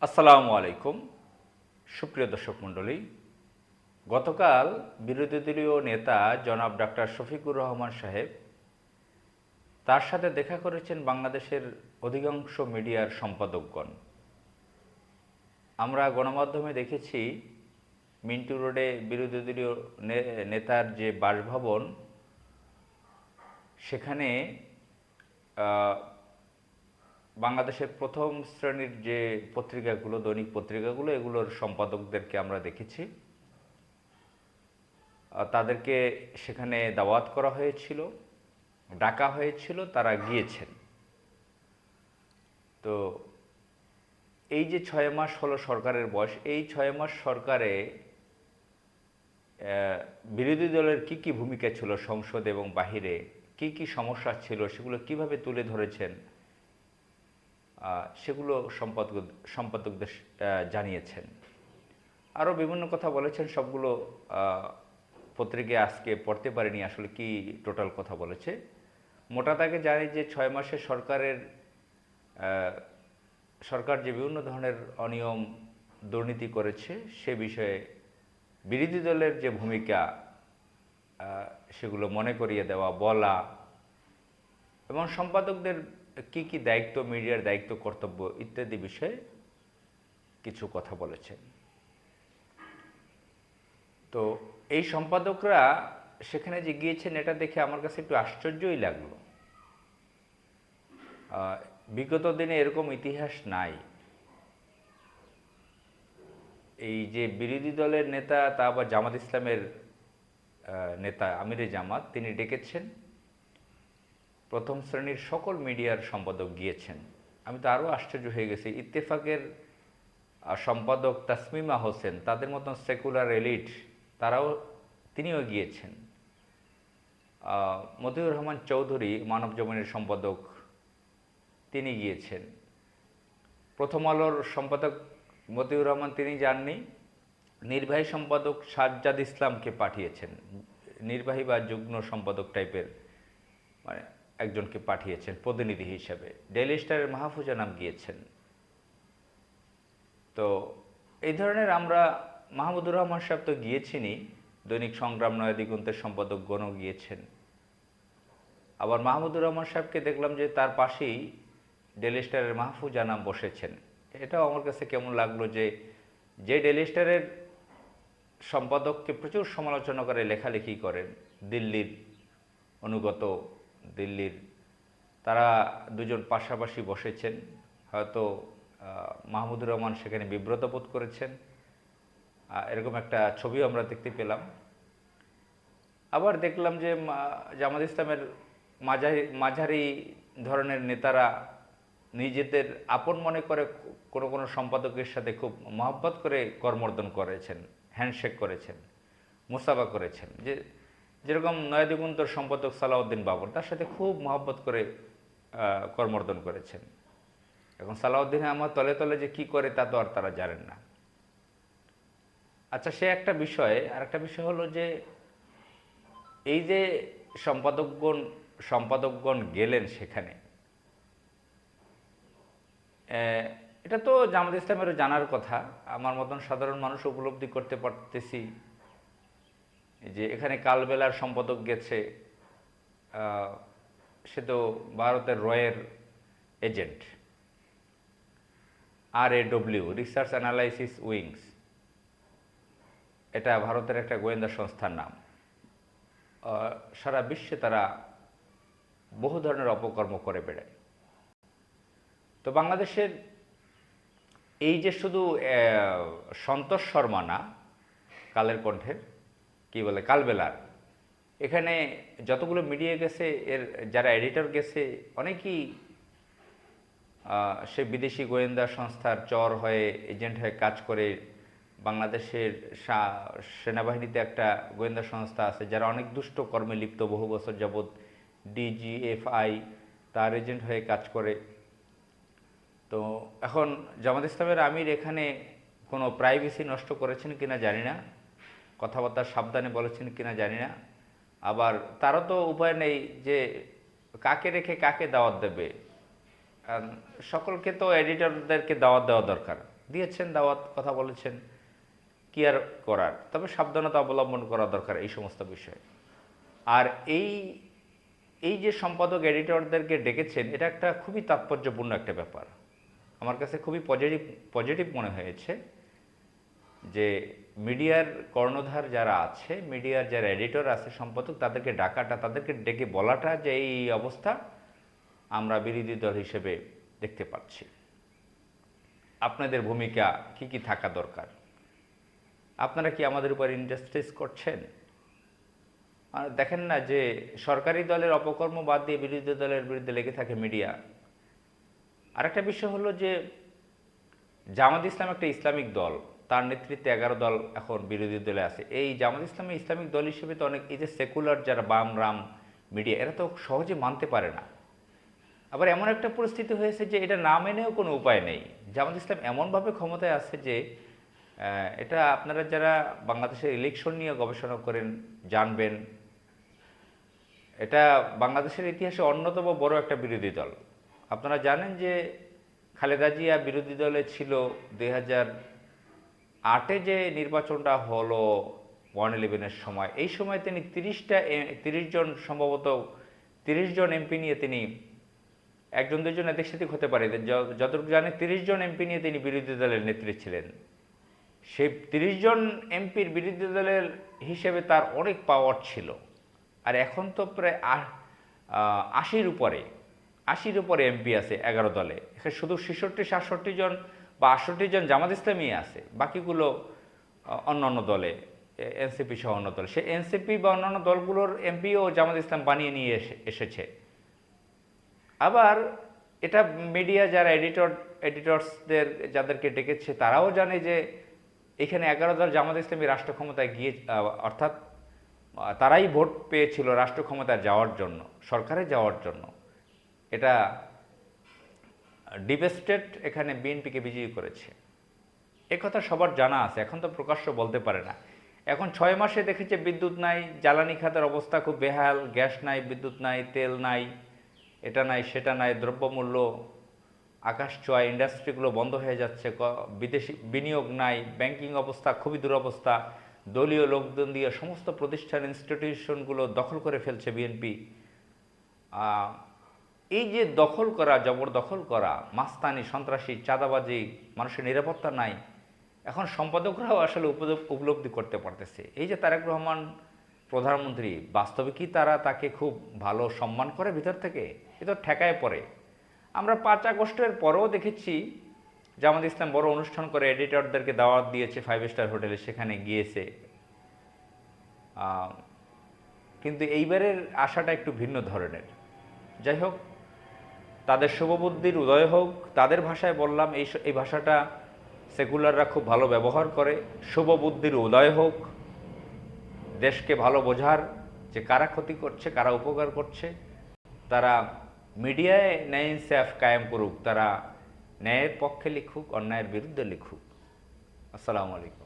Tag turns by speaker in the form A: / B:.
A: আসসালামু আলাইকুম, সুপ্রিয় দর্শক মণ্ডলী। গতকাল বিরোধী দলীয় নেতা জনাব ডাক্তার শফিকুর রহমান সাহেব তার সাথে দেখা করেছেন বাংলাদেশের অধিকাংশ মিডিয়ার সম্পাদকগণ। আমরা গণমাধ্যমে দেখেছি মিন্টু রোডে বিরোধী দলীয় নেতার যে বাসভবন, সেখানে বাংলাদেশের প্রথম শ্রেণীর যে পত্রিকাগুলো, দৈনিক পত্রিকাগুলো, এগুলোর সম্পাদকদেরকে আমরা দেখেছি। তাদেরকে সেখানে দাওয়াত করা হয়েছিল, ডাকা হয়েছিল, তারা গিয়েছেন। তো এই যে 6 মাস হলো সরকারের বয়স, এই 6 মাস সরকারে বিরোধী দলের কি কি ভূমিকা ছিল সংসদ এবং বাহিরে, কি কি সমস্যা ছিল, সেগুলো কিভাবে তুলে ধরেছেন, সেগুলো সম্পাদকদের জানিয়েছেন। আরও বিভিন্ন কথা বলেছেন, সবগুলো পত্রিকায় আজকে পড়তে পারিনি আসলে কি টোটাল কথা বলেছে। মোটা তাকে জানি যে 6 মাসে সরকার যে বিভিন্ন ধরনের অনিয়ম দুর্নীতি করেছে সে বিষয়ে বিরোধী দলের যে ভূমিকা, সেগুলো মনে করিয়ে দেওয়া, বলা, এবং সম্পাদকদের কি কি দায়িত্ব, মিডিয়ার দায়িত্ব, কর্তব্য ইত্যাদি বিষয়ে কিছু কথা বলেছেন। তো এই সম্পাদকরা সেখানে যে গিয়েছেন, এটা দেখে আমার কাছে একটু আশ্চর্যই লাগলো। বিগত দিনে এরকম ইতিহাস নাই। এই যে বিরোধী দলের নেতা, তা আবার জামাত ইসলামের নেতা আমিরে জামাত, তিনি ডেকেছেন, প্রথম শ্রেণীর সকল মিডিয়ার সম্পাদক গিয়েছেন। আমি তো আরও আশ্চর্য হয়ে গেছি। ইত্তেফাকের সম্পাদক তাসমিমা হোসেন, তাদের মতন সেকুলার এলিট, তিনিও গিয়েছেন। মতিউর রহমান চৌধুরী, মানব জমিনের সম্পাদক, তিনি গিয়েছেন। প্রথম আলোর সম্পাদক মতিউর রহমান তিনি যাননি, নির্বাহী সম্পাদক সাজ্জাদ ইসলামকে পাঠিয়েছেন, নির্বাহী বা যুগ্ম সম্পাদক টাইপের মানে একজনকে পাঠিয়েছেন প্রতিনিধি হিসেবে। ডেইলি স্টারের মাহফুজা নাম গিয়েছেন। তো এই ধরনের আমরা, মাহমুদুর রহমান সাহেব তো গিয়েছেনই, দৈনিক সংগ্রাম নয়া দিগন্তের সম্পাদক গণও গিয়েছেন। আবার মাহমুদুর রহমান সাহেবকে দেখলাম যে তার পাশেই ডেইলি স্টারের মাহফুজা নাম বসেছেন। এটাও আমার কাছে কেমন লাগলো যে ডেইলি স্টারের সম্পাদককে প্রচুর সমালোচনা করে, লেখালেখি করেন, দিল্লির অনুগত, দিল্লির, তারা দুজন পাশাপাশি বসেছেন। হয়তো মাহমুদুর রহমান সেখানে বিব্রত বোধ করেছেন, এরকম একটা ছবিও আমরা দেখতে পেলাম। আবার দেখলাম যে জামাত ইসলামের মাঝারি ধরনের নেতারা নিজেদের আপন মনে করে কোনো কোনো সম্পাদকের সাথে খুব মহব্বত করে করমর্দন করেছেন, হ্যান্ডশেক করেছেন, মুসাফা করেছেন। যেরকম নয়া দিগন্তর সম্পাদক সালাউদ্দিন বাবর, তার সাথে খুব মহব্বত করে করমর্দন করেছেন। এখন সালাউদ্দিন আমার তলে তলে যে কি করে তা তো আর তারা জানেন না। আচ্ছা, সে একটা বিষয়। আর একটা বিষয় হলো যে এই যে সম্পাদকগণ গেলেন সেখানে, এটা তো জামাত ইসলামেরও জানার কথা। আমার মতন সাধারণ মানুষ উপলব্ধি করতে পারতেছি যে এখানে কালবেলার সম্পাদক গেছে, সে তো ভারতের রয়ের agent, RAW, research analysis wings, এটা ভারতের একটা গোয়েন্দা সংস্থার নাম। সারা বিশ্বে তারা বহু ধরনের অপকর্ম করে বেড়ায়। তো বাংলাদেশের এই যে শুধু সন্তোষ শর্মা না, কালের কণ্ঠের কি বলে, কালবেলার, এখানে যতগুলো মিডিয়া গেছে, এর যারা এডিটর গেছে, অনেকেই সে বিদেশি গোয়েন্দা সংস্থার চর হয়ে, এজেন্ট হয়ে কাজ করে। বাংলাদেশের সেনাবাহিনীতে একটা গোয়েন্দা সংস্থা আছে যারা অনেক দুষ্ট কর্মে লিপ্ত, বহু বছর যাবৎ DGFI, তার এজেন্ট হয়ে কাজ করে। তো এখন জামাত ইসলামের আমির এখানে কোনো প্রাইভেসি নষ্ট করেছেন কিনা জানি না, কথাবার্তা সাবধানে বলেছেন কিনা জানি না। আবার তারও তো উপায় নেই যে কাকে রেখে কাকে দাওয়াত দেবে। সকলকে তো এডিটরদেরকে দাওয়াত দেওয়া দরকার। দিয়েছেন, দাওয়াত, কথা বলেছেন, কি আর করার, তবে সাবধানতা অবলম্বন করা দরকার এই সমস্ত বিষয়ে। আর এই এই যে সম্পাদক এডিটরদেরকে ডেকেছেন, এটা একটা খুবই তাৎপর্যপূর্ণ একটা ব্যাপার। আমার কাছে খুবই পজিটিভ মনে হয়েছে যে মিডিয়ার কর্ণধার যারা আছে, মিডিয়ার যারা এডিটর আছে, সম্পাদক, তাদেরকে ডাকাটা, তাদেরকে ডেকে বলাটা যে এই অবস্থা আমরা বিরোধী দল হিসেবে দেখতে পাচ্ছি, আপনাদের ভূমিকা কি কি থাকা দরকার, আপনারা কি আমাদের উপর ইনজাস্টিস করছেন? আর দেখেন না যে সরকারি দলের অপকর্ম বাদ দিয়ে বিরোধী দলের বিরুদ্ধে লেগে থাকে মিডিয়া। আরেকটা বিষয় হলো যে জামাত ইসলাম একটা ইসলামিক দল, তার নেতৃত্বে 11 দল এখন বিরোধী দলে আছে। এই জামাত ইসলামী ইসলামিক দল হিসেবে তো অনেক, এই যে সেকুলার যারা বাম রাম মিডিয়া, এরা তো সহজে মানতে পারে না। আবার এমন একটা পরিস্থিতি হয়েছে যে এটা না মেনেও কোনো উপায় নেই। জামাত ইসলাম এমনভাবে ক্ষমতায় আছে যে এটা আপনারা যারা বাংলাদেশের ইলেকশন নিয়ে গবেষণা করেন জানবেন, এটা বাংলাদেশের ইতিহাসে অন্যতম বড় একটা বিরোধী দল। আপনারা জানেন যে খালেদা জিয়া বিরোধী দলে ছিল 2008-এ যে নির্বাচনটা হলো 111-এর সময়, এই সময় তিনি 30 জন, সম্ভবত 30 জন এমপি নিয়ে তিনি, একজন দুজন এদের সাথে হতে পারে, যতটুকু জানি 30 জন এমপি নিয়ে তিনি বিরোধী দলের নেত্রী ছিলেন। সেই 30 জন এমপির বিরোধী দলের হিসেবে তার অনেক পাওয়ার ছিল। আর এখন তো প্রায় 80-র উপরে এমপি আছে 11 দলে। এখানে শুধু 66-67 জন বা 68 জন জামাত ইসলামী আছে, বাকিগুলো অন্যান্য দলে, এনসিপি সহ অন্য দলে। সে এনসিপি বা অন্যান্য দলগুলোর এমপিও জামাত ইসলাম বানিয়ে নিয়ে এসেছে। আবার এটা মিডিয়া যারা এডিটরসদের যাদেরকে ডেকেছে, তারাও জানে যে এখানে 11 দল জামাত ইসলামী রাষ্ট্র ক্ষমতায় গিয়ে, অর্থাৎ তারাই ভোট পেয়েছিল রাষ্ট্র ক্ষমতায় যাওয়ার জন্য, সরকারে যাওয়ার জন্য। এটা ডিপ স্টেট এখানে বিএনপিকে বিজয়ী করেছে, কথা সবার জানা আছে, এখন তো প্রকাশ্য বলতে পারে না। এখন 6 মাসে দেখেছে বিদ্যুৎ নাই, জ্বালানি খাতের অবস্থা খুব বেহাল, গ্যাস নাই, বিদ্যুৎ নাই, তেল নাই, এটা নাই সেটা নাই, দ্রব্যমূল্য আকাশ ছোঁয়া, ইন্ডাস্ট্রিগুলো বন্ধ হয়ে যাচ্ছে, বিদেশি বিনিয়োগ নাই, ব্যাংকিং অবস্থা খুবই দুরবস্থা, দলীয় লোকজন দিয়ে সমস্ত প্রতিষ্ঠান ইনস্টিটিউশনগুলো দখল করে ফেলছে বিএনপি। এই যে দখল করা, জবরদখল করা, মাস্তানি, সন্ত্রাসী, চাঁদাবাজি, মানুষের নিরাপত্তা নাই, এখন সম্পাদকরাও আসলে উপলব্ধি করতে পারতেছে। এই যে তারেক রহমান প্রধানমন্ত্রী, বাস্তবে কি তারা তাকে খুব ভালো সম্মান করে ভিতর থেকে? এ তো ঠেকায় পড়ে। আমরা 5 আগস্টের পরেও দেখেছি জামাত ইসলাম বড় অনুষ্ঠান করে এডিটরদেরকে দাওয়াত দিয়েছে 5 স্টার হোটেলে, সেখানে গিয়েছে। কিন্তু এইবারের আশাটা একটু ভিন্ন ধরনের। যাই হোক, তাদের শুভবুদ্ধির উদয় হোক। তাদের ভাষায় বললাম, এই ভাষাটা সেকুলাররা খুব ভালো ব্যবহার করে। শুভবুদ্ধির উদয় হোক, দেশকে ভালো বোঝার যে কারা ক্ষতি করছে, কারা উপকার করছে। তারা মিডিয়ায় ন্যায় ইনসাফ কায়েম করুক, তারা ন্যায়ের পক্ষে লিখুক, অন্যায়ের বিরুদ্ধে লিখুক। আসসালামু আলাইকুম।